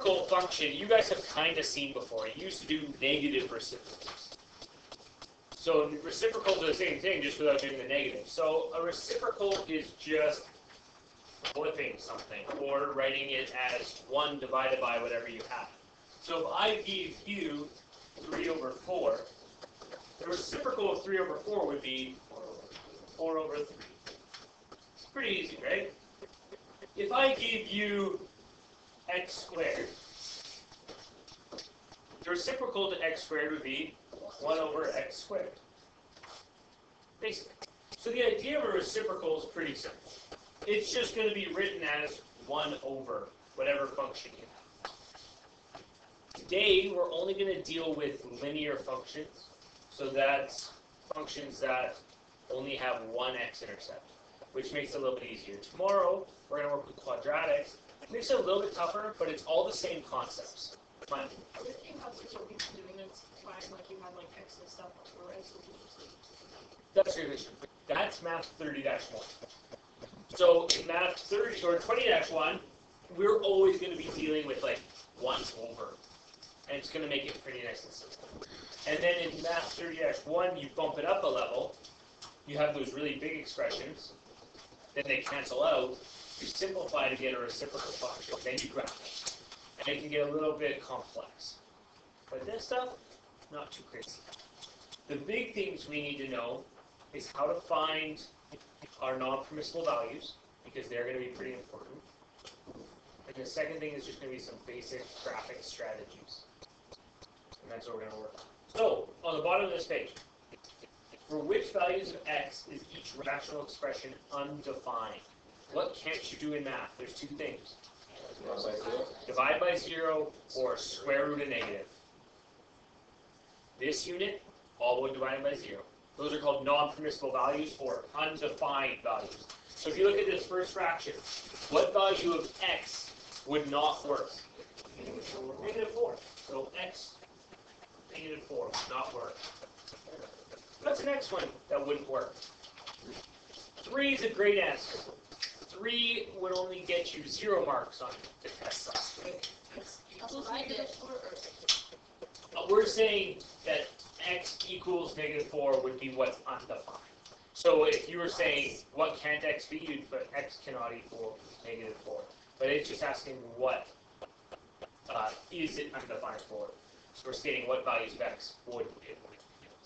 reciprocal function, you guys have kind of seen before. It used to do negative reciprocals. So reciprocal does the same thing, just without doing the negative. So a reciprocal is just flipping something, or writing it as 1 divided by whatever you have. So if I give you 3 over 4, the reciprocal of 3 over 4 would be 4 over 3. It's pretty easy, right? If I give you x squared, the reciprocal to x squared would be 1 over x squared. Basically. So the idea of a reciprocal is pretty simple. It's just going to be written as 1 over whatever function you have. Today, we're only going to deal with linear functions. So that's functions that only have one x-intercept, which makes it a little bit easier. Tomorrow, we're going to work with quadratics. It makes it a little bit tougher, but it's all the same concepts. Fine. Everything has to what we've been doing is fine, like you had like x and stuff or x. That's your vision. That's math 30-1. So in math 30 or 20-1, we're always going to be dealing with like 1 over. And it's going to make it pretty nice and simple. And then in math 30-1, you bump it up a level. You have those really big expressions. Then they cancel out. You simplify to get a reciprocal function. Then you graph it. And it can get a little bit complex. But this stuff, not too crazy. The big things we need to know is how to find our non-permissible values, because they're going to be pretty important. And the second thing is just going to be some basic graphic strategies. And that's what we're going to work on. So, on the bottom of this page, for which values of x is each rational expression undefined? What can't you do in math? There's 2 things. Divide by 0 or square root a negative. This unit, all would divide by 0. Those are called non-permissible values or undefined values. So if you look at this first fraction, what value of x would not work? -4. So x, -4 would not work. What's the next one that wouldn't work? 3 is a great answer. 3 would only get you 0 marks on the test side. We're saying that x equals -4 would be what's undefined. So if you were saying, what can't x be, you'd put x cannot equal -4. But it's just asking what is it undefined for. So we're stating what values of x would be.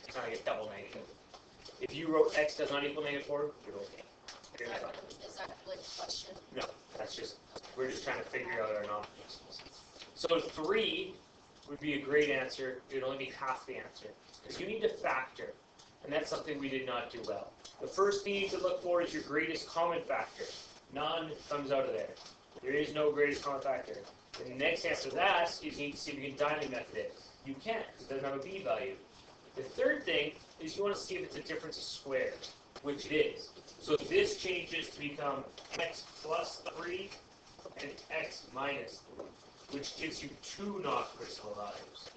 It's not a double negative. If you wrote x does not equal -4, you're okay. Is that like a question? No, that's just, we're just trying to figure out our non-permissibles. So 3 would be a great answer. It would only be half the answer. Because you need to factor. And that's something we did not do well. The first thing you need to look for is your greatest common factor. None comes out of there. There is no greatest common factor. And the next answer to that is you need to see if you can diamond method it. You can't, because it doesn't have a b value. The third thing is you want to see if it's a difference of squares, which it is. So this changes to become x plus 3 and x minus 3, which gives you 2 non-permissible values.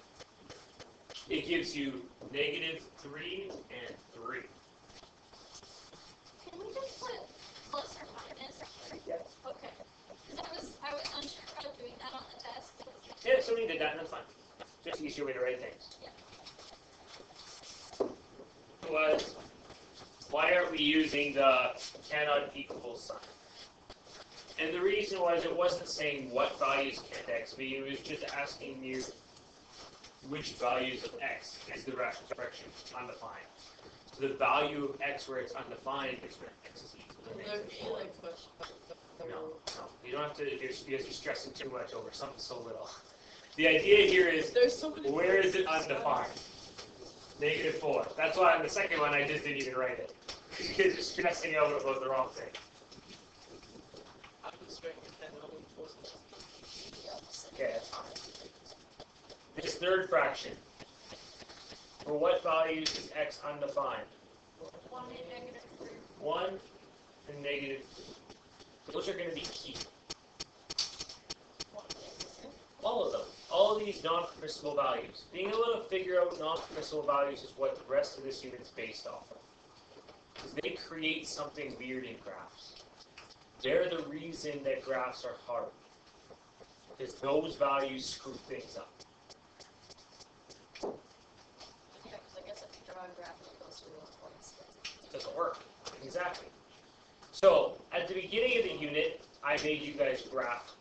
It gives you -3 and 3. Can we just put plus or minus? Yes. Okay. Because I was unsure about doing that on the test. Yeah, somebody did that, and that's fine. Just an easier way to write things. Yeah. Was, why aren't we using the cannot equal sign? And the reason was it wasn't saying what values can't x be, it was just asking you which values of x is the rational expression undefined. So the value of x where it's undefined is when x is equal to -4. No, you don't have to, because you're stressing too much over something so little. The idea here is, where is it undefined? -4. That's why on the second one I just didn't even write it. Because you're stressing out about the wrong thing. Okay, that's fine. This third fraction. For what values is x undefined? 1 and -3. 1 and -3. Those are going to be key. All of them. All of these non-permissible values. Being able to figure out non-permissible values is what the rest of this unit's based off of. Because they create something weird in graphs. They're the reason that graphs are hard. because those values screw things up. Yeah, because I guess if you draw a graph that goes through those points, It doesn't work. Exactly. So, at the beginning of the unit, I made you guys graph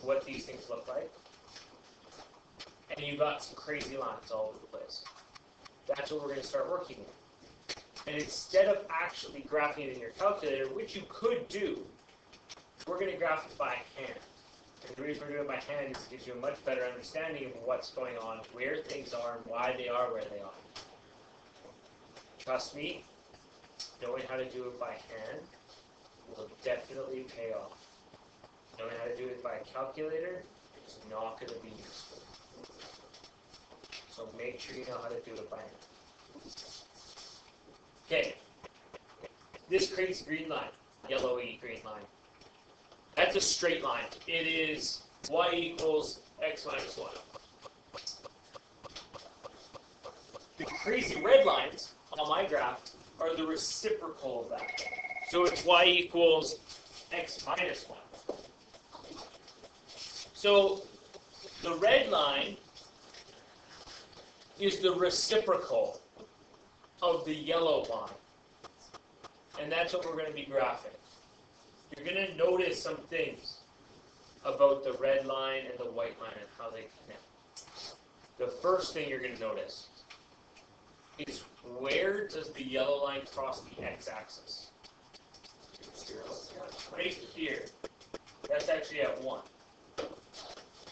what these things look like. And you got some crazy lines all over the place. That's what we're going to start working with. And instead of actually graphing it in your calculator, which you could do, we're going to graph it by hand. And the reason we're doing it by hand is it gives you a much better understanding of what's going on, where things are, and why they are where they are. Trust me, knowing how to do it by hand will definitely pay off. Knowing how to do it by a calculator is not going to be useful. So make sure you know how to do it by hand. Okay. This creates a green line, yellowy green line. That's a straight line. It is y equals x minus 1. The crazy red lines on my graph are the reciprocal of that. So it's y equals x minus 1. So the red line is the reciprocal of the yellow line. And that's what we're going to be graphing. You're going to notice some things about the red line and the white line and how they connect. The first thing you're going to notice is where does the yellow line cross the x-axis? Right here. That's actually at 1.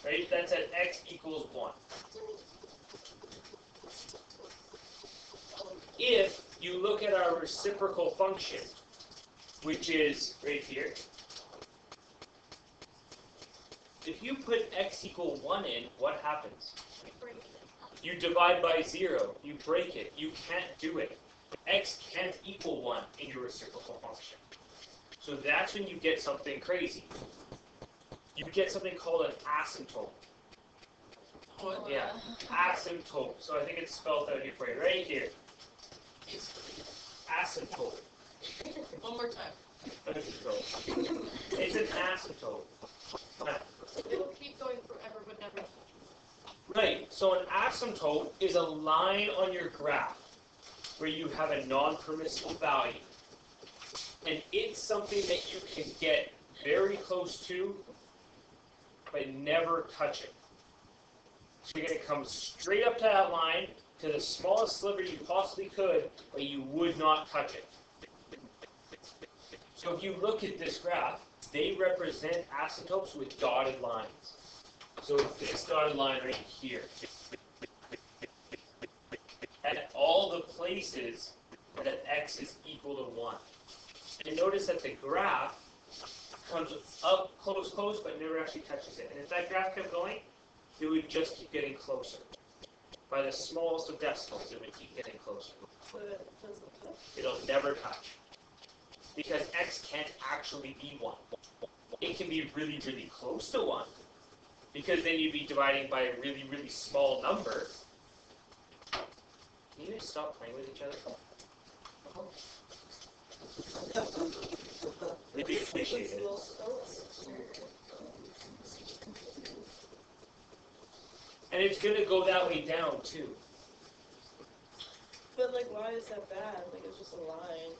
Right? That's at x equals 1. If you look at our reciprocal function, which is right here, if you put x equal 1 in, what happens? You divide by 0. You break it. You can't do it. X can't equal 1 in your reciprocal function. So that's when you get something crazy. You get something called an asymptote. What? Yeah, asymptote. So I think it's spelled out here for you, right here. Asymptote. One more time. Asymptote. It's an asymptote. It'll keep going forever, but never. Right, so an asymptote is a line on your graph where you have a non-permissible value. And it's something that you can get very close to, but never touch it. So you're going to come straight up to that line, to the smallest sliver you possibly could, but you would not touch it. So if you look at this graph, they represent asymptotes with dotted lines. So it's this dotted line right here. At all the places that x is equal to 1. And notice that the graph comes up close, but never actually touches it. And if that graph kept going, it would just keep getting closer. By the smallest of decimals, it would keep getting closer. It'll never touch. Because x can't actually be 1. It can be really, really close to 1. Because then you'd be dividing by a really, really small number. Can you guys stop playing with each other? It'd be appreciated. And it's going to go that way down, too. But, like, why is that bad? Like, it's just a line.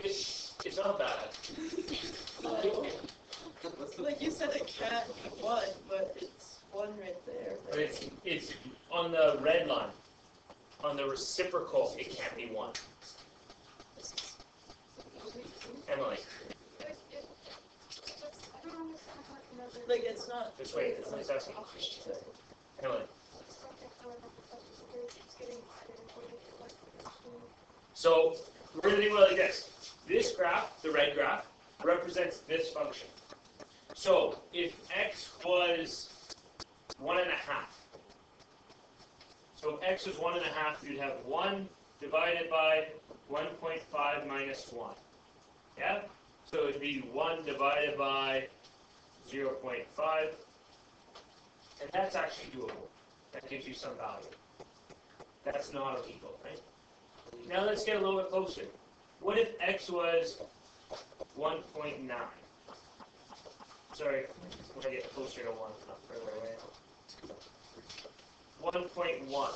It's not bad. Like you said, it can't be 1, but it's 1 right there. But it's on the red line. On the reciprocal, it can't be 1. Emily. Like, it's not. Just wait. Let's ask you a question. Emily. So we're going to think about it like this. This graph, the red graph, represents this function. So if x was 1.5, so if x was 1.5, you'd have 1 divided by 1.5 minus 1. Yeah? So it'd be 1 divided by 0.5. And that's actually doable. That gives you some value. That's not illegal, right? Now let's get a little bit closer. What if x was 1.9? sorry, when I get closer to 1, not further away. 1.1.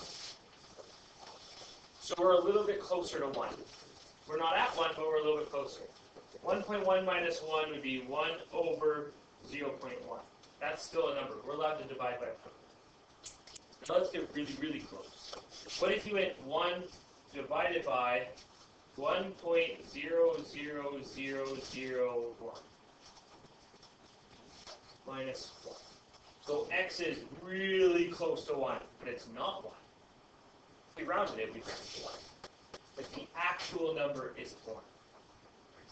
So we're a little bit closer to 1. We're not at 1, but we're a little bit closer. 1.1 minus 1 would be 1 over 0.1. That's still a number. We're allowed to divide by 1. Now let's get really, really close. What if you went 1 divided by 1.00001 minus 1? So x is really close to 1, but it's not 1. If we rounded it, we'd round to 1. But the actual number is 1.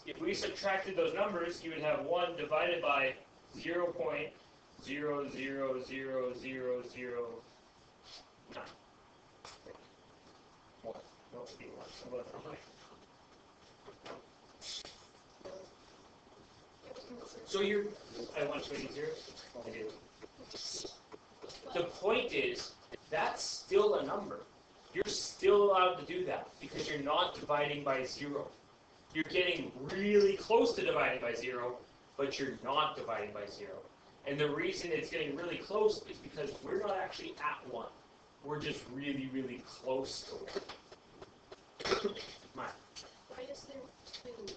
If we subtracted those numbers, you would have 1 divided by 0.000009. 1. No, it'd be 1. How about that? So you're, I want to make 0? I did. The point is, that's still a number. You're still allowed to do that because you're not dividing by 0. You're getting really close to dividing by 0, but you're not dividing by 0. And the reason it's getting really close is because we're not actually at 1. We're just really, really close to 1. Mine. Why is there 2?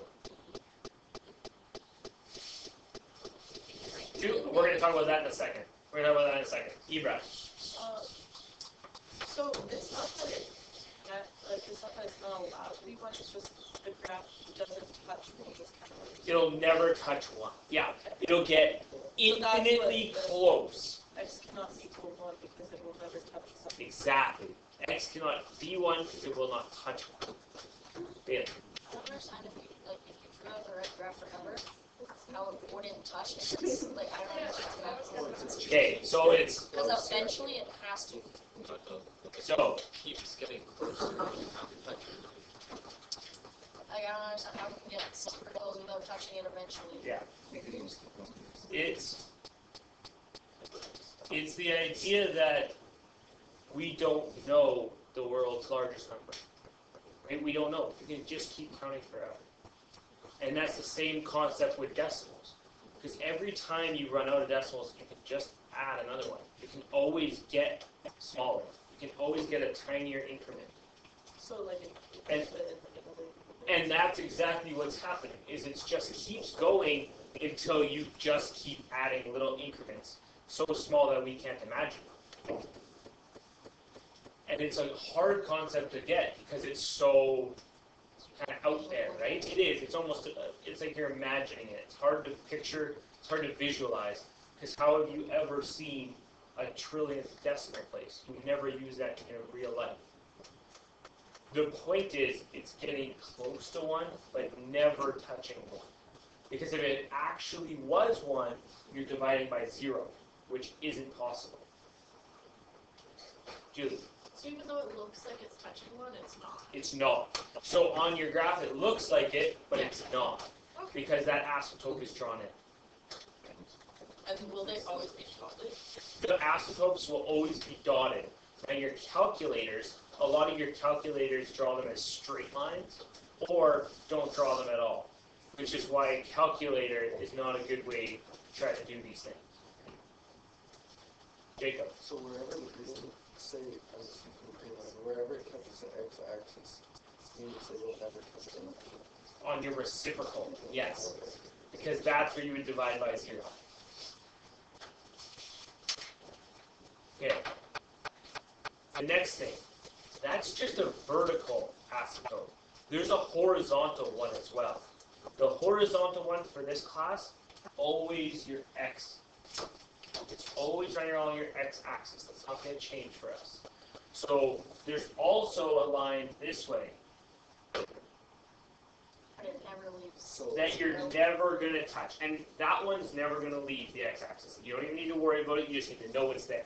2? We're going to talk about that in a second. Ibra. So it's not that it's not that it's not allowed to be 1, it's just the graph doesn't touch 1. It'll never touch 1. Yeah. It'll get infinitely close. X cannot equal 1 because it will never touch something. Exactly. X cannot be 1 because it will not touch 1. Yeah. I don't understand if you drew out the red graph for number, how it wouldn't touch it. It's, like, I don't understand. Okay, so it's... Because eventually it has to. So... keeps getting closer. Like, I don't understand how we can get circles without touching it eventually. Yeah. It's the idea that we don't know the world's largest number. Right? We don't know. We can just keep counting forever. And that's the same concept with decimals. Because every time you run out of decimals, you can just add another one. You can always get smaller. You can always get a tinier increment. So like And that's exactly what's happening, is it just keeps going until you just keep adding little increments, so small that we can't imagine. And it's a hard concept to get because it's so kind of out there, right? It is. It's almost, it's like you're imagining it. It's hard to picture, it's hard to visualize, because how have you ever seen a trillionth decimal place? You've never used that in real life. The point is, it's getting close to 1, but never touching 1. Because if it actually was 1, you're dividing by 0, which isn't possible. Julie? So even though it looks like it's touching 1, it's not. It's not. So on your graph, it looks like it, but it's not. Okay. Because that asymptote is drawn in. and will they always be dotted? The asymptotes will always be dotted. And your calculators, a lot of your calculators draw them as straight lines, or don't draw them at all. Which is why a calculator is not a good way to try to do these things. Jacob. So wherever it say wherever it touches the x-axis, means it will never touch it. On your reciprocal, yes. Because that's where you would divide by 0. Okay. The next thing, that's just a vertical asymptote. There's a horizontal one as well. The horizontal one for this class, always your x. It's always running along your x-axis. That's not going to change for us. So there's also a line this way But it never leaves. So that you're never going to touch. And that one's never going to leave the x-axis. You don't even need to worry about it. You just need to know it's there.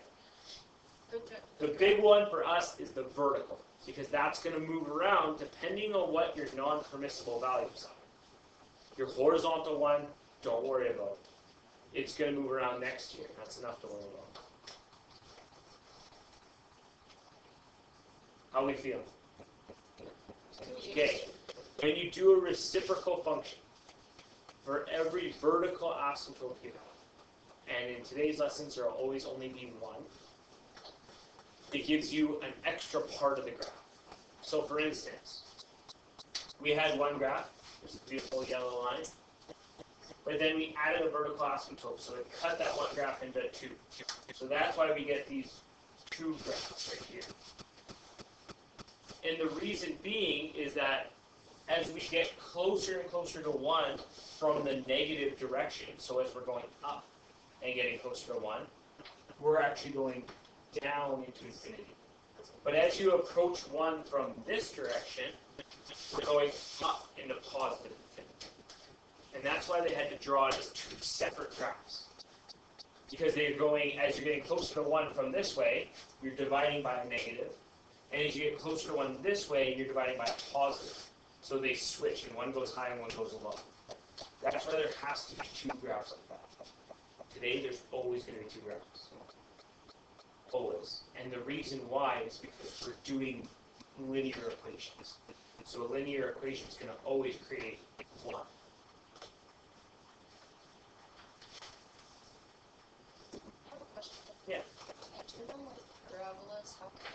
The big one for us is the vertical, because that's going to move around depending on what your non-permissible values are. Your horizontal one, don't worry about it. It's going to move around next year. That's enough to worry about. How we feel? Okay. When you do a reciprocal function, for every vertical asymptote you have, and in today's lessons there will always only be one, it gives you an extra part of the graph. So for instance, we had one graph, this beautiful yellow line, but then we added a vertical asymptote, so it cut that one graph into two. So that's why we get these two graphs right here. And the reason being is that as we get closer and closer to 1 from the negative direction, so as we're going up and getting closer to 1, we're actually going down into infinity. But as you approach 1 from this direction, we're going up into positive infinity. And that's why they had to draw just two separate graphs. Because they're going, as you're getting closer to 1 from this way, you're dividing by a negative. And as you get closer to 1 this way, you're dividing by a positive. So they switch, and one goes high and one goes low. That's why there has to be two graphs like that. Today, there's always going to be two graphs. Always. And the reason why is because we're doing linear equations. So a linear equation is going to always create one. I have a question. Yeah. Given like parabolas, how can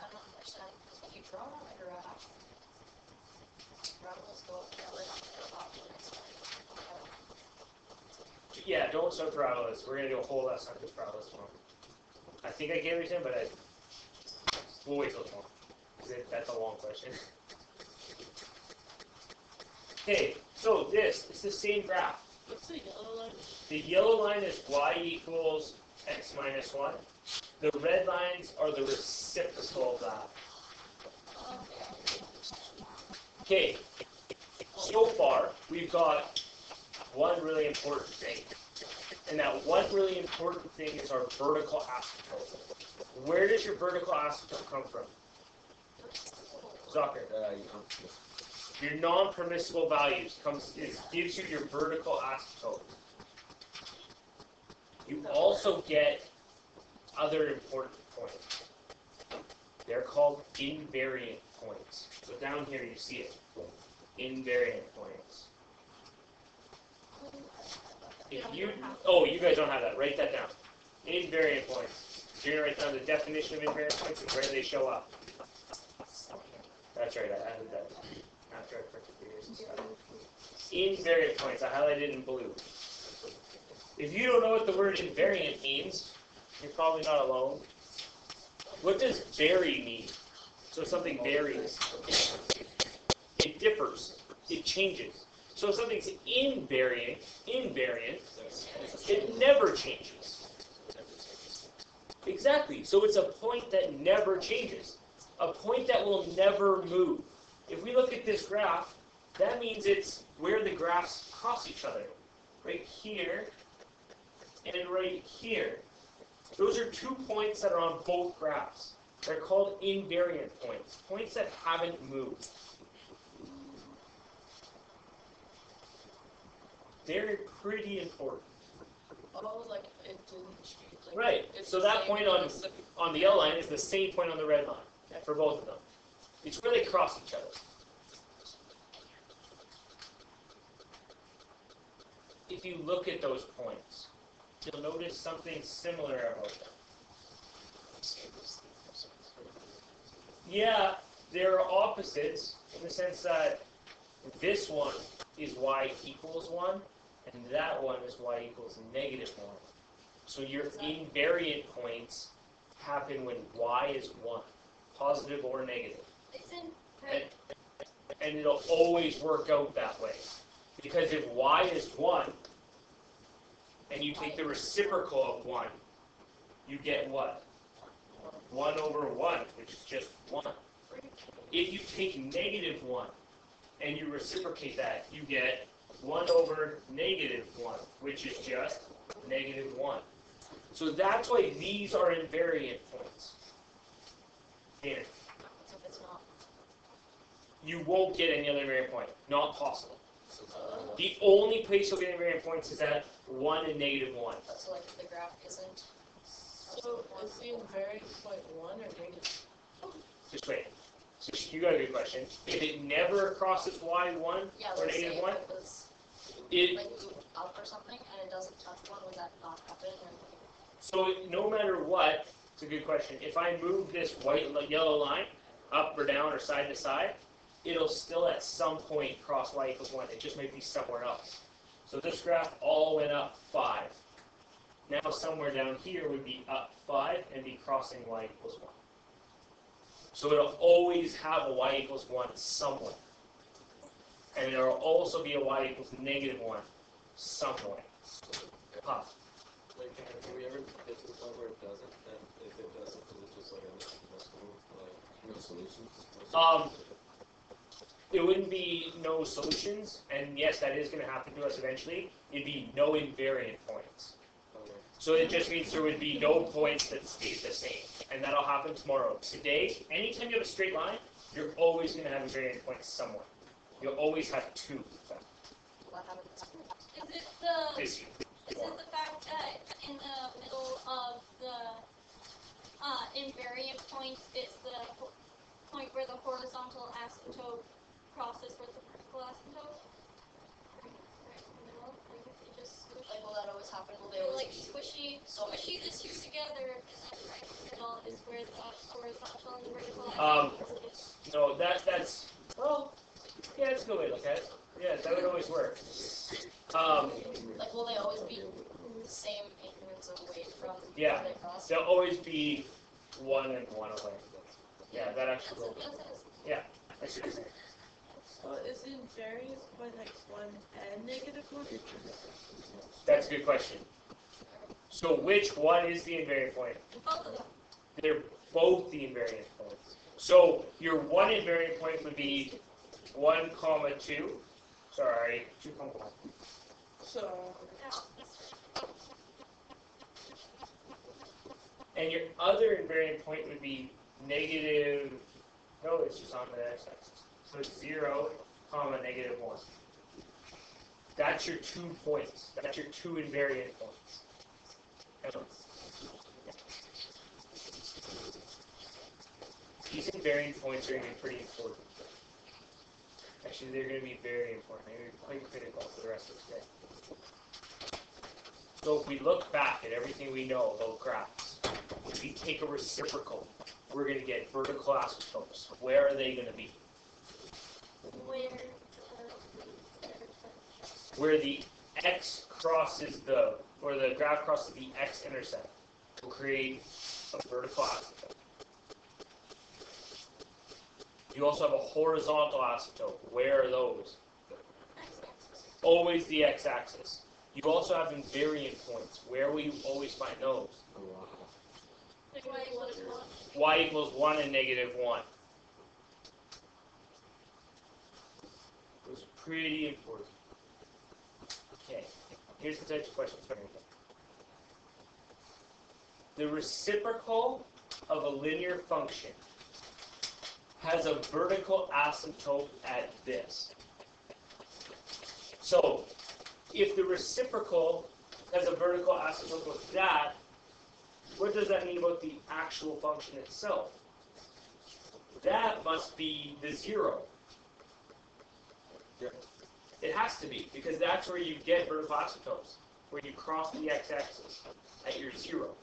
I don't understand, because when you draw on a graph, parabolas go up down and up when it's like, Yeah, don't start parabolas. We're going to do a whole lesson on parabolas tomorrow. I think I gave it to him, but we'll wait till tomorrow. That's a long question. Okay, so this is the same graph. What's the yellow line? The yellow line is y equals x minus 1. The red lines are the reciprocal of that. Okay, so far we've got one really important thing. And that one really important thing is our vertical asymptote. Where does your vertical asymptote come from? Zucker. Your non-permissible values gives you your vertical asymptote. You also get other important points. They're called invariant points. So down here you see it. Invariant points. If you guys don't have that. Write that down. Invariant points. So you're going to write down the definition of invariant points and where they show up. That's right, I added that after I printed the years and stuff. Invariant points, I highlighted in blue. If you don't know what the word invariant means, you're probably not alone. What does vary mean? So something varies. It differs. It changes. So if something's invariant, it never changes. Exactly. So it's a point that never changes. A point that will never move. If we look at this graph, that means it's where the graphs cross each other. Right here and right here. Those are 2 points that are on both graphs. They're called invariant points. Points that haven't moved. They're pretty important. Oh, like it didn't change. Like, Right. it's So the that same point as on the yellow line is the same point on the red line for both of them. It's where they cross each other. If you look at those points, you'll notice something similar about them. Yeah, there are opposites in the sense that this one is y equals 1, and that one is y equals negative 1. So your invariant points happen when y is 1, positive or negative. And it'll always work out that way. Because if y is 1, and you take the reciprocal of 1, you get what? 1 over 1, which is just 1. If you take negative 1, and you reciprocate that, you get 1 over negative 1, which is just negative 1. So that's why these are invariant points. Here. So if it's not. You won't get any other invariant point. Not possible. The only place you'll get invariant points is at 1 and negative 1. So like if the graph isn't. So is the invariant point 1 or negative? Just wait. You got a good question. If it never crosses y1 Yeah, or let's say negative if 1, it was It, like move up or something and it doesn't touch one, would that not happen? Or so no matter what, it's a good question. If I move this white yellow line up or down or side to side, it'll still at some point cross y equals 1. It just might be somewhere else. So this graph all went up 5. Now somewhere down here would be up 5 and be crossing y equals 1. So it'll always have a y equals 1 somewhere. And there will also be a y equals -1 somewhere. Huh. Like, can we ever get to the point where it doesn't? And if it doesn't, is it just like no solutions? It wouldn't be no solutions, and yes, that is going to happen to us eventually. It'd be no invariant points. Okay. So it just means there would be no points that stay the same, and that'll happen tomorrow. Today, anytime you have a straight line, you're always going to have invariant points somewhere. You'll always have 2. what happens? Is it the This year. is it the fact that in the middle of the invariant point it's the point where the horizontal asymptote crosses with the vertical asymptote? Right in the middle, like if you just squish, Like, will that always happen? Will they they're always like squishy, so squishy the two together, and then right in the middle is where the horizontal and the vertical Um, asymptote is. No, that's, well, yeah, that's a good way to look at it. Yeah, that would always work. like, will they always be the same increments away from Yeah. where they cross? They'll always be 1 and 1 away. Yeah, that actually will. That's it. Yeah, I see what you're saying. So is invariant point like 1 and -1? That's a good question. So which one is the invariant point? Both of them. They're both the invariant points. So your one invariant point would be 1, 2. Sorry, 2, 1. So, And your other invariant point would be negative. No, it's just on the x-axis. So it's 0, -1. That's your 2 points. That's your 2 invariant points. These invariant points are going to be pretty important. Actually, they're going to be very important. They're going to be quite critical for the rest of today. So if we look back at everything we know about graphs, if we take a reciprocal, we're going to get vertical asymptotes. Where are they going to be? Where the x crosses the, or the graph crosses the x-intercept, will create a vertical asymptote. You also have a horizontal asymptote. Where are those? Always the x-axis. You also have invariant points. Where will you always find those? Like y equals 1. Y equals 1 and -1. It's pretty important. Okay, here's the types of questions we're going to get. The reciprocal of a linear function has a vertical asymptote at this. So, if the reciprocal has a vertical asymptote with that, what does that mean about the actual function itself? That must be the 0. Yeah. It has to be, because that's where you get vertical asymptotes, where you cross the x-axis at your 0.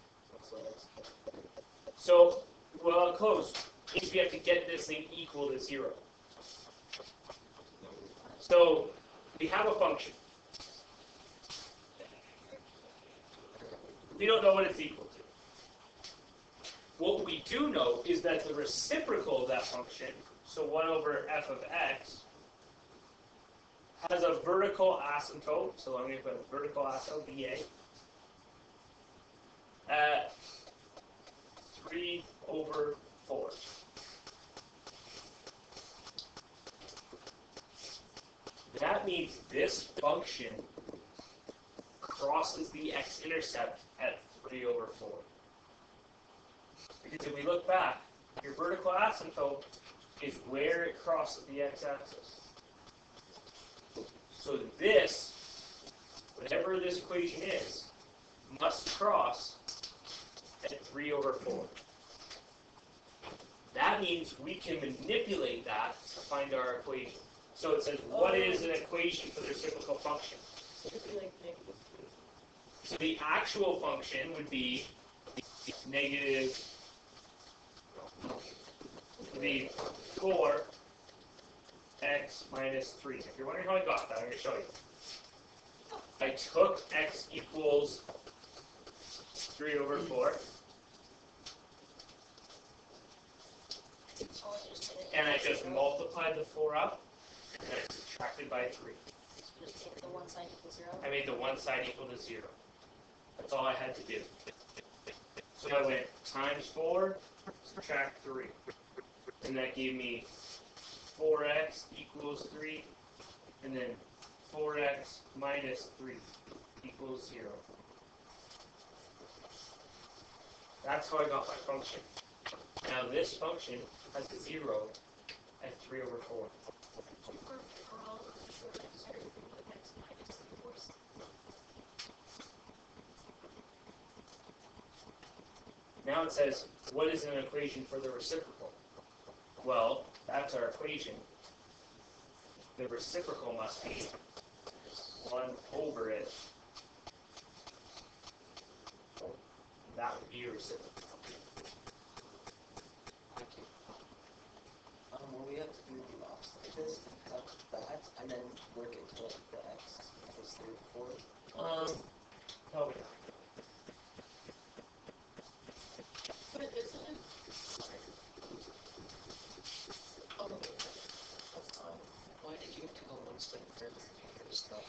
So, well, close. Means we have to get this thing equal to 0. So, we have a function. We don't know what it's equal to. What we do know is that the reciprocal of that function, so 1 over f of x, has a vertical asymptote, so I'm going to put a vertical asymptote, VA, at 3 over 4. That means this function crosses the x-intercept at 3 over 4. Because if we look back, your vertical asymptote is where it crosses the x-axis. So this, whatever this equation is, must cross at 3 over 4. That means we can manipulate that to find our equation. So it says, what is an equation for the reciprocal function? So it'd be like negative. So the actual function would be negative, would be 4x minus 3. If you're wondering how I got that, I'm going to show you. I took x equals 3 over 4, and I just multiplied the 4 up, and I subtracted by 3. Just take the one side equals 0. I made the one side equal to 0. That's all I had to do. So I went times 4, subtract 3. And that gave me 4x equals 3, and then 4x minus 3 equals 0. That's how I got my function. Now this function has a 0 at 3 over 4. Now it says, what is an equation for the reciprocal? Well, that's our equation. The reciprocal must be 1 over it. That would be your reciprocal. Will we have to do the opposite of this, cut that, and then work it to the x equals 3 or 4? Probably not. But isn't it? Oh, that's fine. Why did you have to go one step further? There's not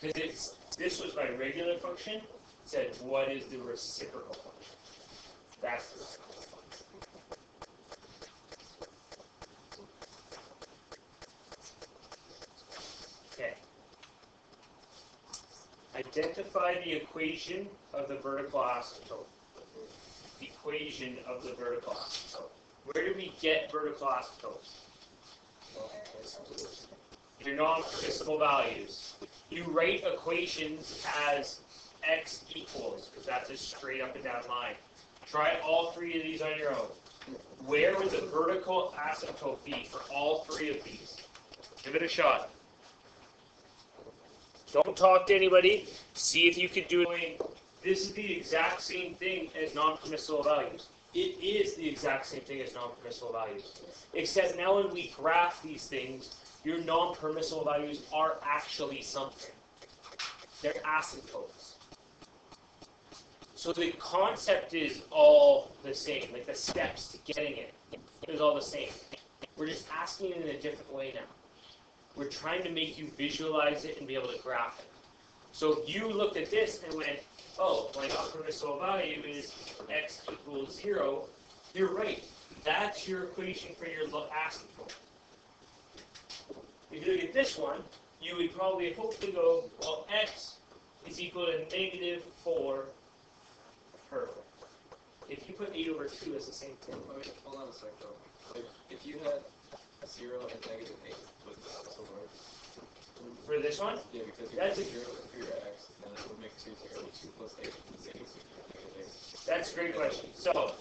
Because this was my regular function, it said what is the reciprocal function? That's the reciprocal function. Okay. Identify the equation of the vertical asymptote. Equation of the vertical asymptote. Where do we get vertical asymptotes? Your non-permissible values. You write equations as x equals, because that's a straight up and down line. Try all 3 of these on your own. Where would the vertical asymptote be for all 3 of these? Give it a shot. Don't talk to anybody. See if you can do it. This is the exact same thing as non-permissible values. It is the exact same thing as non-permissible values. Except now when we graph these things, your non-permissible values are actually something. They're asymptotes. So the concept is all the same. Like the steps to getting it is all the same. We're just asking it in a different way now. We're trying to make you visualize it and be able to graph it. So if you looked at this and went, oh, my non-permissible value is x equals 0, you're right. That's your equation for your asymptote. If you look at this one, you would probably hopefully go, well, x is equal to negative 4. Perfect. If you put 8 over 2 as the same thing. Wait, hold on a sec though. Like, if you had 0 and negative 8, would that also work? For this one? Yeah, because you That's have a- 0 for your x, and it would make 2 0. 2 plus 8 is the same as negative 8. That's a great question. So,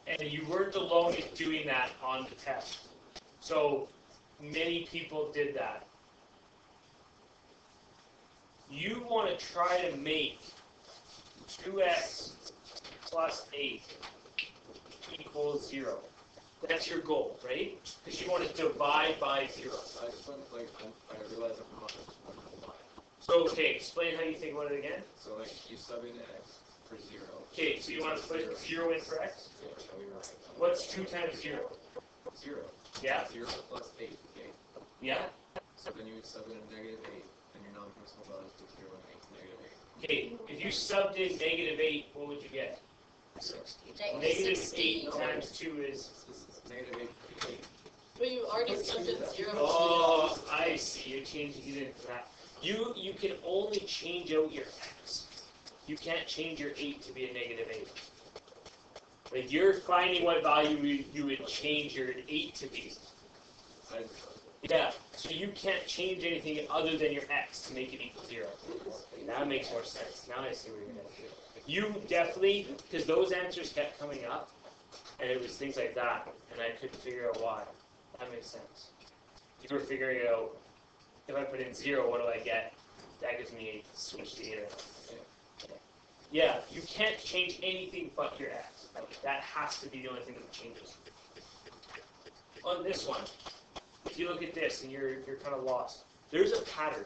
and you weren't alone in doing that on the test. So, many people did that. You want to try to make 2x plus 8 equals 0. That's your goal, right? Because you want to divide by 0. I just went, like, I realized I'm not. So, okay, explain how you think about it again. So, like, you sub in x for 0. Okay, so you want to put 0 in for x? Yeah, so we were What's 2 times 0? 0. Yeah? 0 plus 8, okay? Yeah? So then you would sub in a negative 8, and your non-permissible values would 0 and 8 negative 8. Okay, if you subbed in negative 8, what would you get? 60. Negative 16. 8 times 2 is... This is negative 8. But you already subbed in 0. Oh, I see. You're changing it into that. You can only change out your x. You can't change your 8 to be a negative 8. Like you're finding what value you would change your 8 to be. Yeah, so you can't change anything other than your x to make it equal 0. That makes more sense. Now I see where you're going to do. You definitely, because those answers kept coming up, and it was things like that, and I couldn't figure out why. That makes sense. If we're figuring out, if I put in 0, what do I get? That gives me a switch to either. Yeah, you can't change anything but your x. That has to be the only thing that changes. On this one, if you look at this and you're kind of lost, there's a pattern.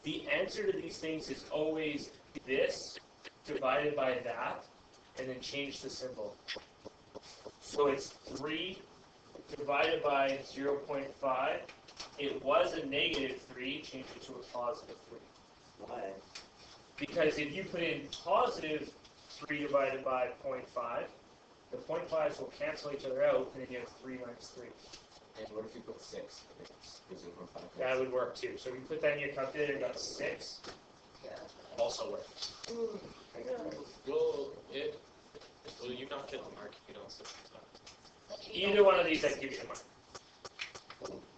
The answer to these things is always this divided by that, and then change the symbol. So it's 3 divided by 0.5. It was a negative 3, change it to a positive 3. Why? Because if you put in positive 3 divided by 0.5, the 0.5s will cancel each other out, and then you have 3 minus 3. And what if you put 6? That would work too. So if you put that in your calculator and got 6, also works. Well, you not get the mark if you don't simplify. Either one of these, I give you the mark.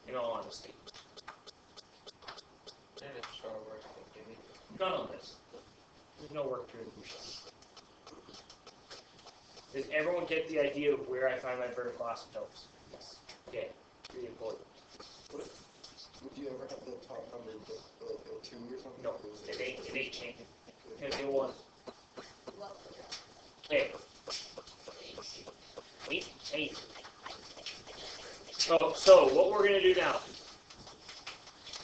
In all honesty. And it's sure work. None on this. There's no work to do. Does everyone get the idea of where I find my vertical asymptotes? Yes. Okay. Really important. Would you ever have the top number a 2 or something? No, it ain't changing. It's gonna be a 1. Okay. Wait, hey. So what we're gonna do now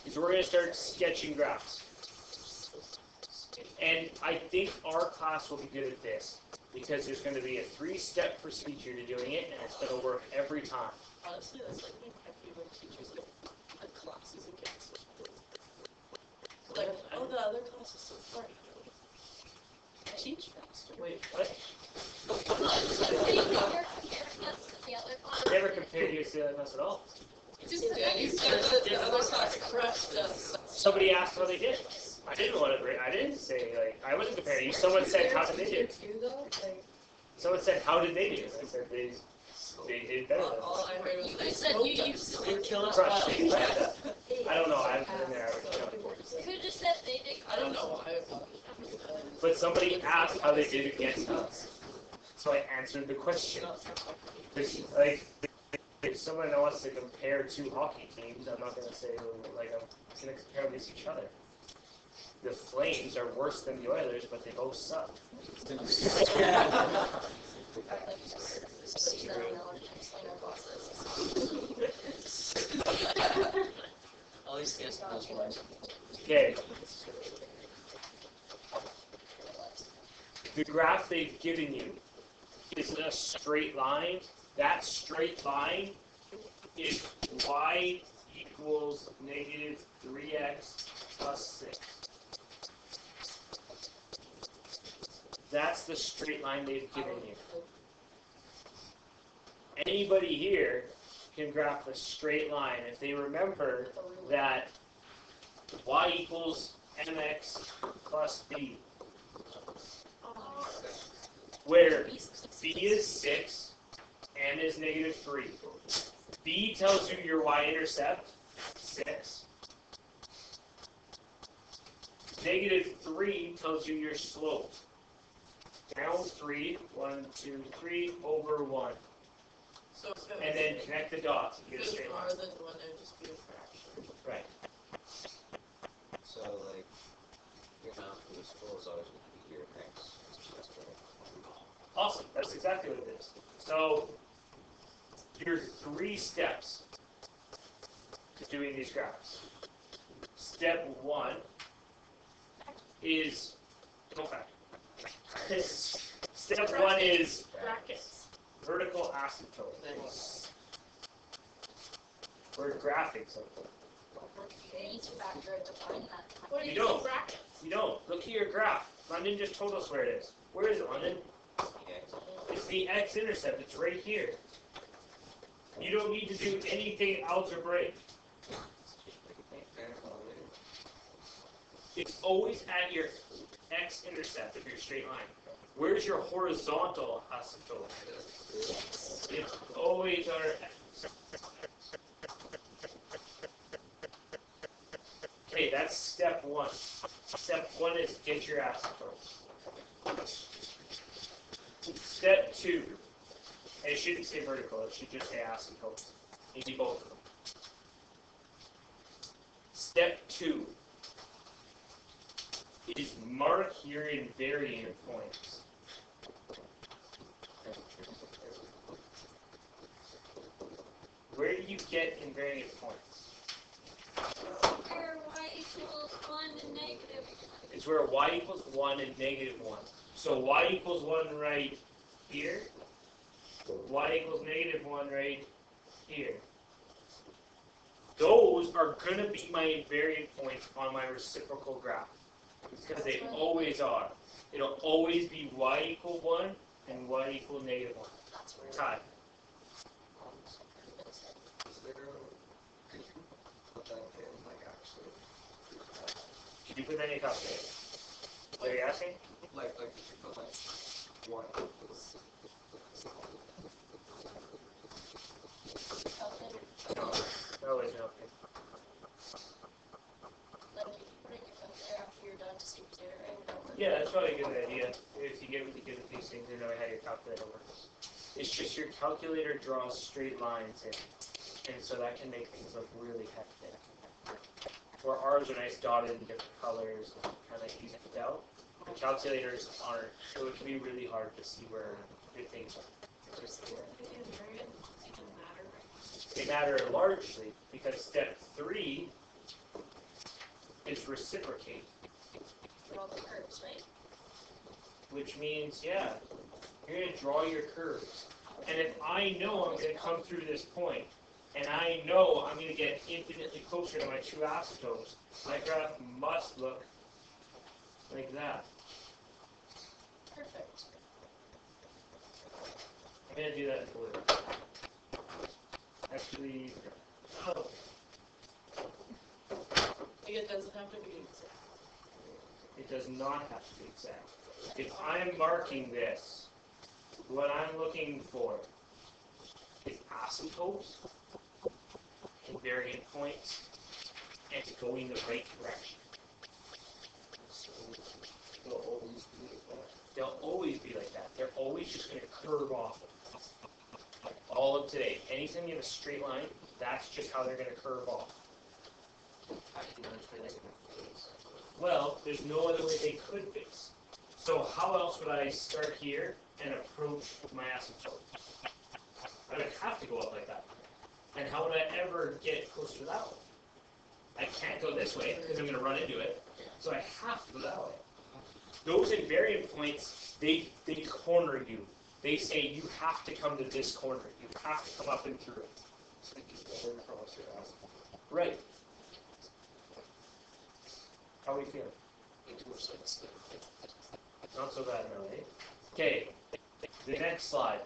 is we're gonna start sketching graphs. And I think our class will be good at this because there's going to be a 3-step procedure to doing it, and it's going to work every time. Honestly, that's like my favorite teachers at classes against. Like, oh, the other class is so fun. Teach faster. Wait, What? The Never compared you to the other class at all. just the other class crushed us. Somebody asked how they did. I didn't want to. I didn't say like I wasn't comparing you. Someone said how did they do? Someone said how did they do? I said they did better than us. All I heard was, I said you kill us. Crushed. I don't know. I haven't been there. could just said they did. I don't know why. But somebody asked how they did against us, so I answered the question. Like, if someone wants to compare 2 hockey teams, I'm not going to say like I'm going to compare them against each other. The Flames are worse than the Oilers, but they both suck. At least guess those ones. Okay. The graph they've given you is a straight line. That straight line is y equals negative 3x plus 6. That's the straight line they've given you. Anybody here can graph a straight line if they remember that y equals mx plus b, where b is 6, m is negative 3. B tells you your y-intercept, 6. Negative 3 tells you your slope. Down 3, 1, 2, 3, over 1. So if it And then connect the dots and if get a it was straight more line. than 1, it would just be a fraction. Right. So, like, your math for the school is always going to be your x. That's right. Awesome. That's exactly what it is. So, your 3 steps to doing these graphs. Step 1 is, step 1 is Brackets. vertical asymptote. Or graphing something. You need to factor it to find that. What do You you don't. do brackets? You don't. Look at your graph. London just told us where it is. Where is it, London? It's the x-intercept. It's right here. You don't need to do anything algebraic. It's always at your x-intercept of your straight line. Where's your horizontal asymptote? It's always our x. Okay, that's step 1. Step 1 is get your asymptote. Step 2, it shouldn't say vertical, it should just say asymptote. You see both of them. Step 2 is mark your invariant points. Where do you get invariant points? Where y equals 1 and negative. It's where y equals 1 and negative 1. So y equals 1 right here. Y equals negative 1 right here. Those are going to be my invariant points on my reciprocal graph. Because they always are. It'll always be y equal 1 and y equal negative 1. Tie. Could you put that in, like, actually? Can you put that in your calculator? What are you asking? Like, could you put, like, 1 equals... No, wait, no. Like, you put it in your calculator after you're done to see what's there, right? Yeah, that's probably a good idea. If you get really good at these things, you know how your calculator works. It's just your calculator draws straight lines in. And so that can make things look really hectic. Where ours are nice dotted in different colors and kind of easy to tell. The calculators aren't, so it can be really hard to see where your things are. They matter largely because step 3 is reciprocate. For all the curves, right? Which means, yeah, you're going to draw your curves. And if I know I'm going to come through this point, and I know I'm going to get infinitely closer to my 2 asymptotes, my graph must look like that. Perfect. I'm going to do that in blue. Actually, oh, It doesn't have to be exact. it does not have to be exact. If I'm marking this, what I'm looking for is asymptotes, invariant points, and going the right direction. They'll always be like that. They'll always be like that. They're always just going to curve off. Like all of today. Anytime you have a straight line, that's just how they're going to curve off. Well, there's no other way they could face. So how else would I start here and approach my asymptote? I would have to go up like that. And how would I ever get closer to that one? I can't go this way because I'm going to run into it. So I have to go that way. Those invariant points, they corner you. They say you have to come to this corner. You have to come up and through it. So you can go across your ass. Right. How are we feeling? Not so bad now, eh? Okay, the next slide.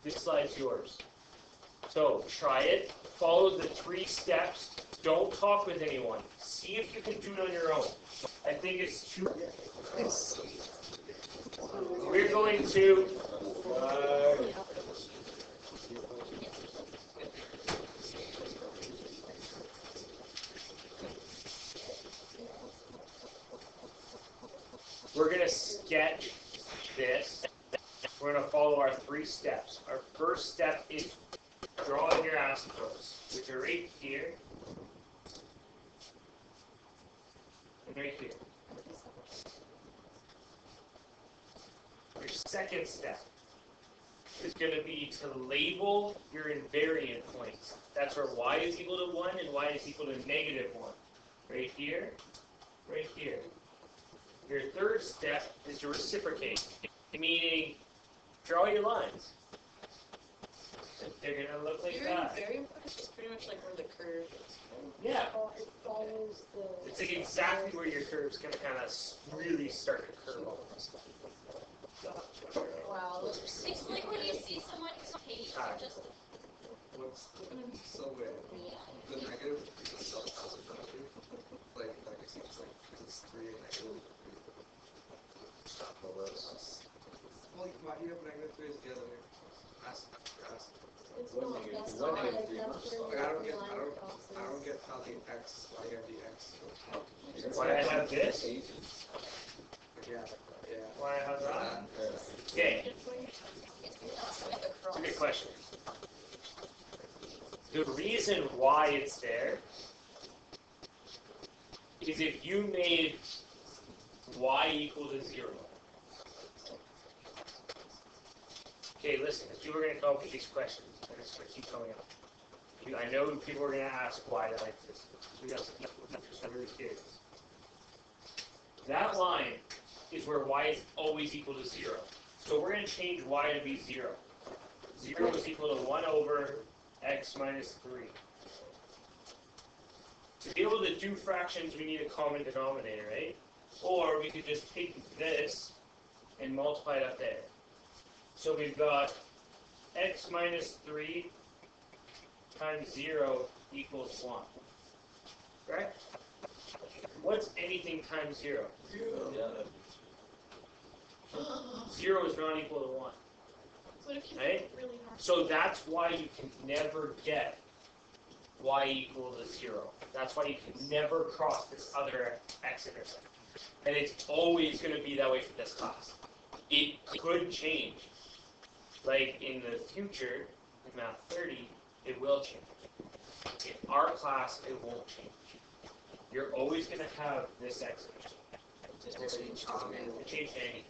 This slide's yours. So try it. Follow the 3 steps. Don't talk with anyone. See if you can do it on your own. I think it's too. We're going to. We're going to sketch this. We're going to follow our 3 steps. Our first step is drawing your asymptotes, which are right here and right here. Your second step is going to be to label your invariant points. That's where y is equal to 1 and y is equal to negative 1. Right here, right here. Your third step is to reciprocate, meaning draw your lines. They're going to look like Your that. invariant point is pretty much like where the curve is. Yeah. It follows the. It's like exactly where your curve's going to kind of really start to curve over. Wow, those are It's like when you see someone page Hi. just What's so weird? The negative is a self-positive. Like, it seems like it's 3 and negative 3. Well, why do you have negative 3 as the other way? Ask. It's One not, negative, that's one not, negative like, that's where Like, I don't the get, line I crosses. don't get how the x, why you have the x. Why I have this? Yeah. Why I have that? Yeah. Okay. It's a good question. The reason why it's there is if you made y equal to 0. Okay, listen, if you were going to come up with these questions, and it's going to keep coming up. I know people are going to ask why that like this. We got some people who are really curious. That line is where y is always equal to 0. So we're going to change y to be 0. 0 is equal to 1 over x minus 3. To be able to do fractions, we need a common denominator, right? Or we could just take this and multiply it up there. So we've got x minus 3 times 0 equals 1. Correct? What's anything times 0? 0 is not equal to 1. What if you Right? make it really hard? So that's why you can never get y equal to 0. That's why you can never cross this other x-intercept. And it's always going to be that way for this class. It could change. Like in the future, in Math 30, it will change. In our class, it won't change. You're always going to have this x-intercept. Just change anything. Change anything.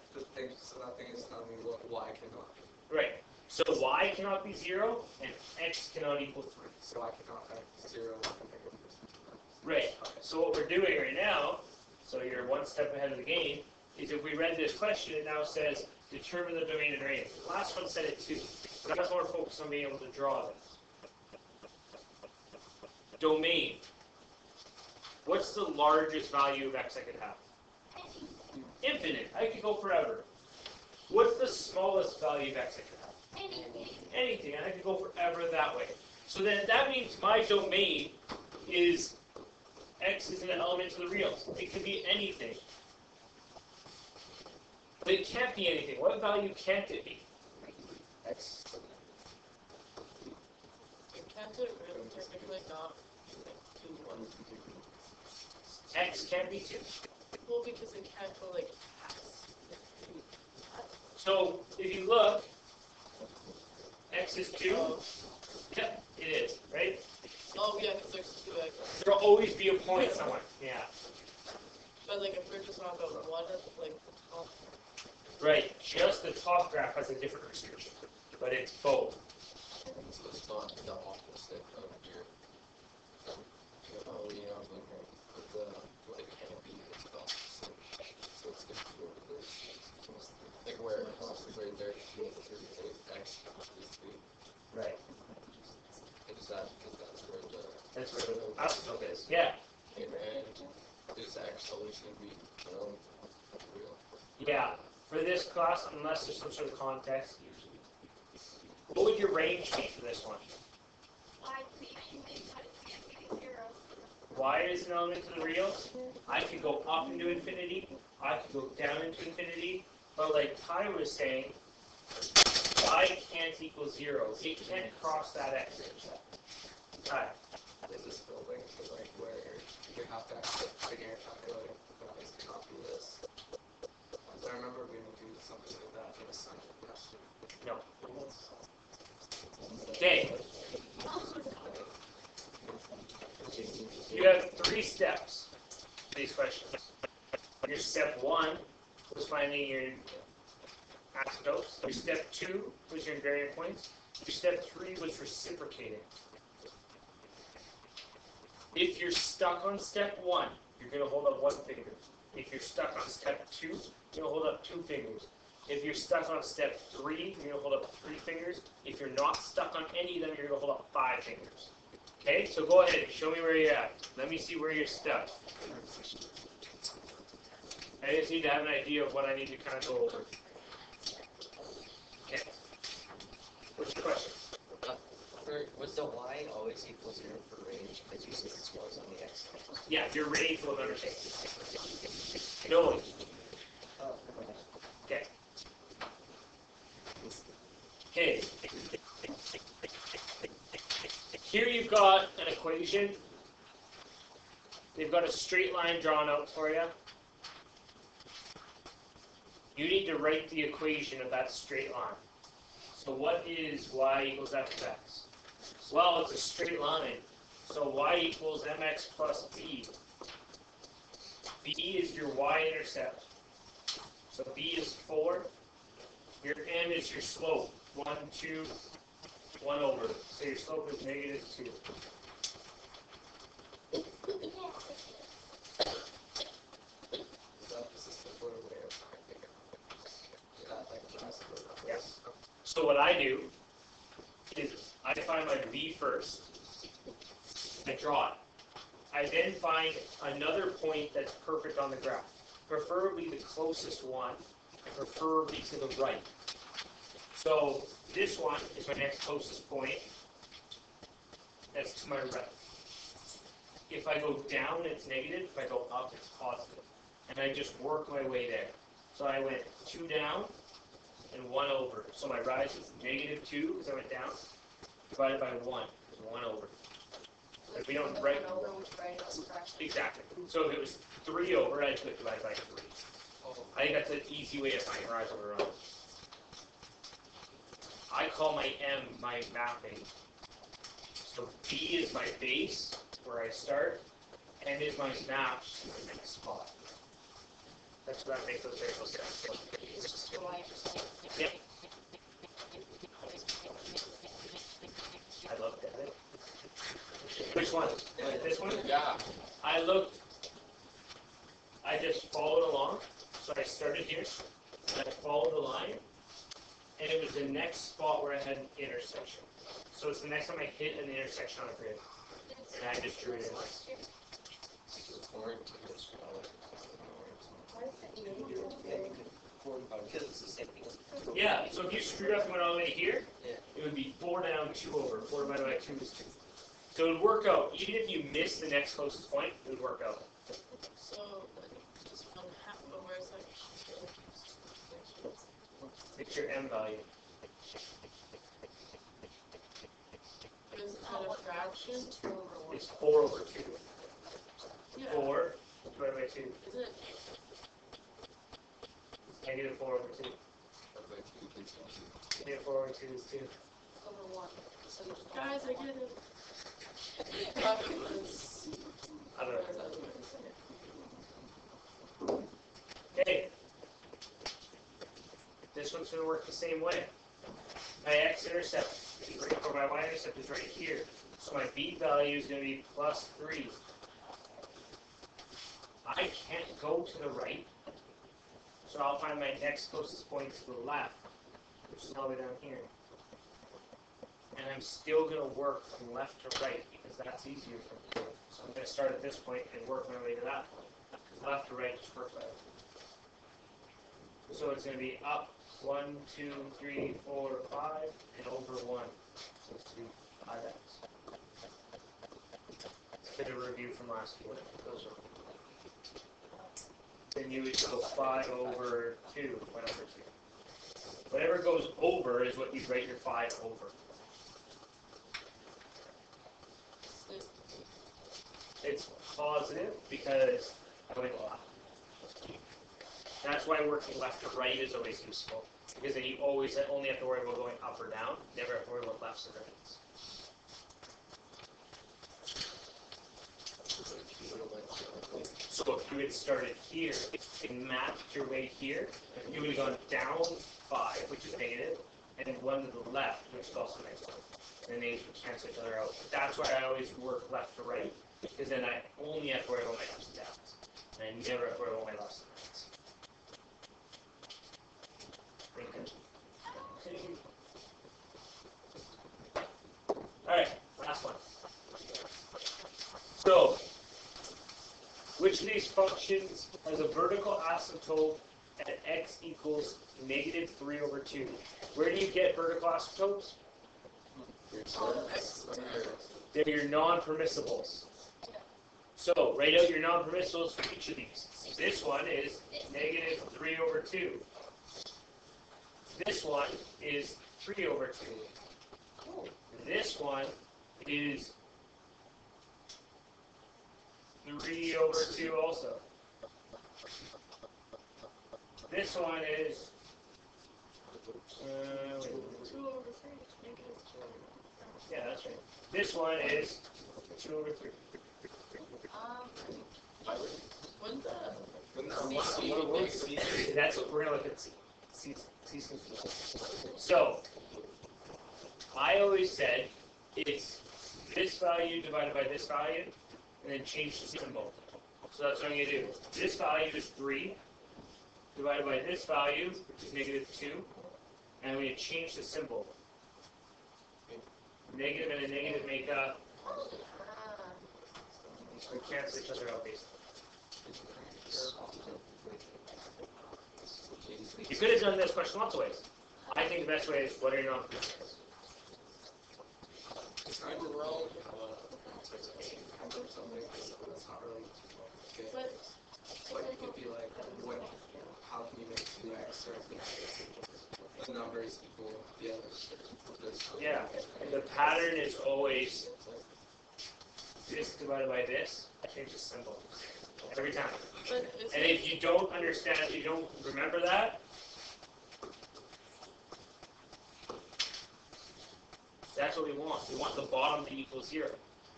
So that thing is telling me what y cannot. Right. So y cannot be 0, and x cannot equal 3. So I cannot have 0. Right. So what we're doing right now, so you're one step ahead of the game, is if we read this question, it now says, determine the domain and radius. The last one said it too, but I was more focused on being able to draw this. Domain. What's the largest value of x I could have? Infinite. I could go forever. What's the smallest value of x I could have? Anything. And I could go forever that way. So then that means my domain is x is an element to the reals. It could be anything. But it can't be anything. What value can't it be? X. It can't it really technically not like 2, 1. X can't be 2. Well, because it can't go like past. So if you look, x is 2. Oh, Yep, it is, right? oh yeah, because there's 2x. There will always be a point somewhere. Yeah. But like if we're just on about 1 at like the top. Right. Just the top graph has a different restriction. But it's both. So it's not the opposite of your, oh, you know, like the, what it can be, it's the opposite. So it's good to go to this. Like where it crosses right there, you have 3, x is 3. Right. Is that, because that's where the, That's where the asymptote is. Yeah. and is x always going to be, real? Yeah. For this class, unless there's some sort of context, what would your range be for this one? Y is an element to the reals. I could go up into infinity. I could go down into infinity. But like Ty was saying, y can't equal 0. It can't cross that x-intercept. Ty. Is this building like where you have to actually figure out like values cannot be this? So I remember we would do something like that in a science question. No. Okay. You have 3 steps for these questions. Your step 1 was finding your asymptotes. Your step 2 was your invariant points. Your step 3 was reciprocating. If you're stuck on step 1, you're going to hold up 1 finger. If you're stuck on step 2, you're going to hold up 2 fingers. If you're stuck on step 3, you're going to hold up 3 fingers. If you're not stuck on any of them, you're going to hold up 5 fingers. Okay, so go ahead, show me where you're at. Let me see where you're stuck. I just need to have an idea of what I need to kind of go over. Okay. What's your question? Was the y always equal 0 for range? Because you said it was on the x. Yeah, your range will undertake. No. Oh, Okay. Okay. Here you've got an equation. They've got a straight line drawn out for you. You need to write the equation of that straight line. So what is y equals f of x? Well, it's a straight line. So y equals mx plus b. B is your y-intercept. So b is 4. Your m is your slope. 1, 2, 1 over. So your slope is negative 2. Yes. So what I do is I find my v first. I draw it. I then find another point that's perfect on the graph, preferably the closest one, preferably to the right. So this one is my next closest point. That's to my right. If I go down, it's negative. If I go up, it's positive. And I just work my way there. So I went 2 down and 1 over. So my rise is negative 2 because I went down, divided by 1, is 1 over. If we don't write exactly. So if it was 3 over, I'd put divided by 3. I think that's an easy way to find rise over run. I call my m my mapping. So b is my base where I start, and is my map to the next spot. That's what makes those variables sense. Yep. I love that. Which one? This one? Yeah. I just followed along. So I started here, and I followed the line, and it was the next spot where I had an intersection. So it's the next time I hit an intersection on a grid, and I just drew it in. Because it's the same thing as Yeah, so if you screwed up and went all the way here, it would be 4 down, 2 over. 4 divided by 2 is 2. So it would work out. Even if you miss the next closest point, it would work out. So, just 1/2 over is like. It's your m value. Is that a fraction? It's 4 over 2. Yeah. 4 divided by 2. Is it? Negative 4 over 2. Negative 4 over 2 is 2. Over 1. So you Guys, I get it. I don't know. Okay. This one's going to work the same way. My x-intercept, or my y-intercept is right here. So my b value is going to be plus 3. I can't go to the right, so I'll find my next closest point to the left, which is all the way down here. And I'm still going to work from left to right, because that's easier for me. So I'm going to start at this point and work my way to that point. Because left to right just works better. So it's going to be up 1, 2, 3, 4, 5, and over 1. So it's going to be 5x. Bit of a review from last year. Those are. Then you would go 5 over 2, 1 over 2. Whatever goes over is what you write your 5 over. It's positive because I went left. That's why working left to right is always useful. Because then you always only have to worry about going up or down, never have to worry about lefts or rights. So if you had started here and mapped your way here, you would have gone down 5, which is negative, and then 1 to the left, which is also negative. And they cancel each other out. That's why I always work left to right, because then I only have to worry about my ups and downs. And I never have to worry about my lefts and rights. Alright, last one. So, which of these functions has a vertical asymptote at x equals negative 3 over 2? Where do you get vertical asymptotes? They're your non-permissibles. So, write out your non-permissibles for each of these. This one is negative 3 over 2. This one is 3 over 2. This one is 3 over 2 also. This one is 2 over 3. Yeah, that's right. This one is 2 over 3. Wouldn't the That's what we're going to look at. So, I always said it's this value divided by this value, and then change the symbol. So that's what I'm going to do. This value is 3, divided by this value, which is negative 2, and I'm going to change the symbol. Negative and a negative make a... We cancel each other out, basically. You could have done this question lots of ways. I think the best way is what are your non-permissibles? I'm wrong. Something that's not really good. Like it could be like, what? How can you make 2x or the numbers equal the others? Yeah, and the pattern is always this divided by this. I change the symbol every time. And if you don't understand, if you don't remember that, that's what we want. We want the bottom to equal 0.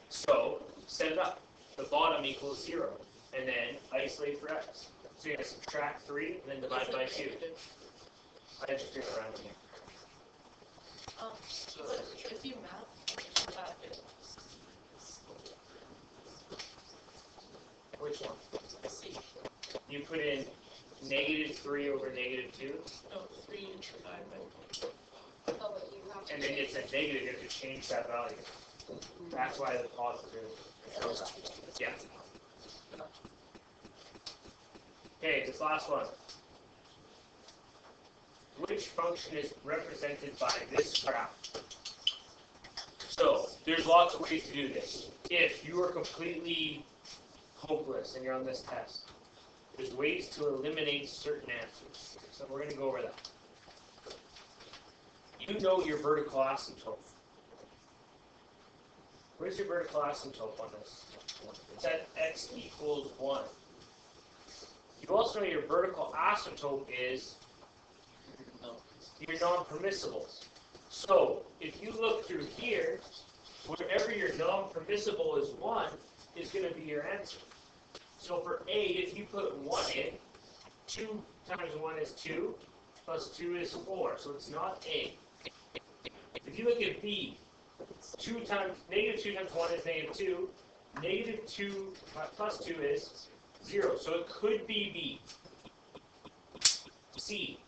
So set it up. The bottom equals 0, and then isolate for x. So you're going to subtract 3 and then divide by 2. I just did it around here. But if you map that, Which one? You put in negative 3 over negative 2, no, 3 divided by Oh, but you have to. and then it's a negative. You have to change that value. That's why the positive goes up. Yeah. Okay, this last one. Which function is represented by this graph? So, there's lots of ways to do this. If you are completely hopeless and you're on this test, there's ways to eliminate certain answers. So we're going to go over that. You know your vertical asymptote. Where's your vertical asymptote on this? It's at x equals 1. You also know your vertical asymptote is your non-permissibles. So, if you look through here, wherever your non-permissible is 1, is going to be your answer. So for A, if you put 1 in, 2 times 1 is 2, plus 2 is 4, so it's not A. If you look at B, negative 2 times 1 is negative 2, negative 2 plus 2 is 0, so it could be B. C,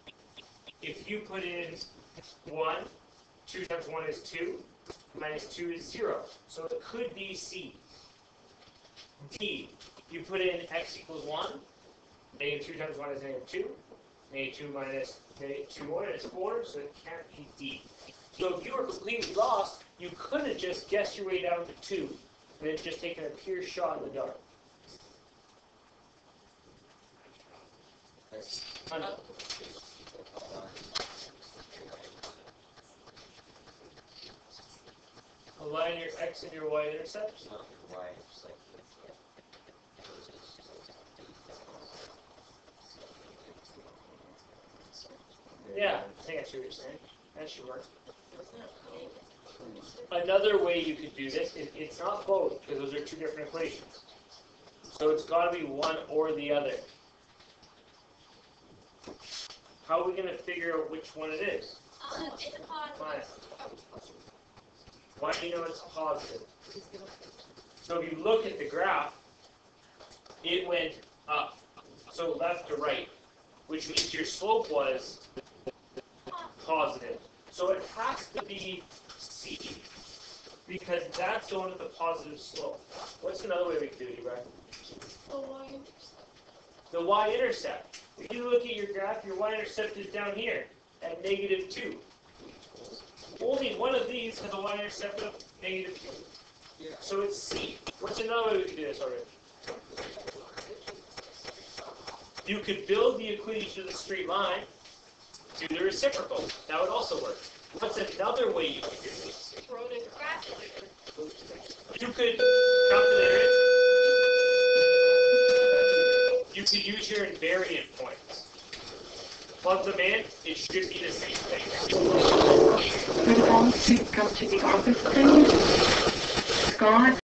if you put in 1, 2 times 1 is 2, minus 2 is 0, so it could be C. D, you put in x equals 1, negative 2 times 1 is negative 2, negative 2 minus negative 2 more is 4, so it can't be D. So if you were completely lost, you could have just guessed your way down to 2, and then just taken a pure shot in the dark. Align your x and your y intercepts. Yeah, I think I see what you're saying. That should work. Another way you could do this, it's not both, because those are two different equations. So it's got to be one or the other. How are we going to figure out which one it is? It's positive. Why do you know it's positive? So if you look at the graph, it went up. So left to right, which means your slope was positive. So it has to be C, because that's the one with the positive slope. What's another way we can do it, Brian? The y-intercept. If you look at your graph, your y-intercept is down here at negative 2. Only one of these has a y-intercept of negative 2. Yeah. So it's C. What's another way we can do this already? You could build the equation of the straight line to the reciprocal. That would also work. What's another way you could do this? You could calculate it. You could use your invariant points. plug them in, it should be the same thing. Would all to come to the office, please? Scott?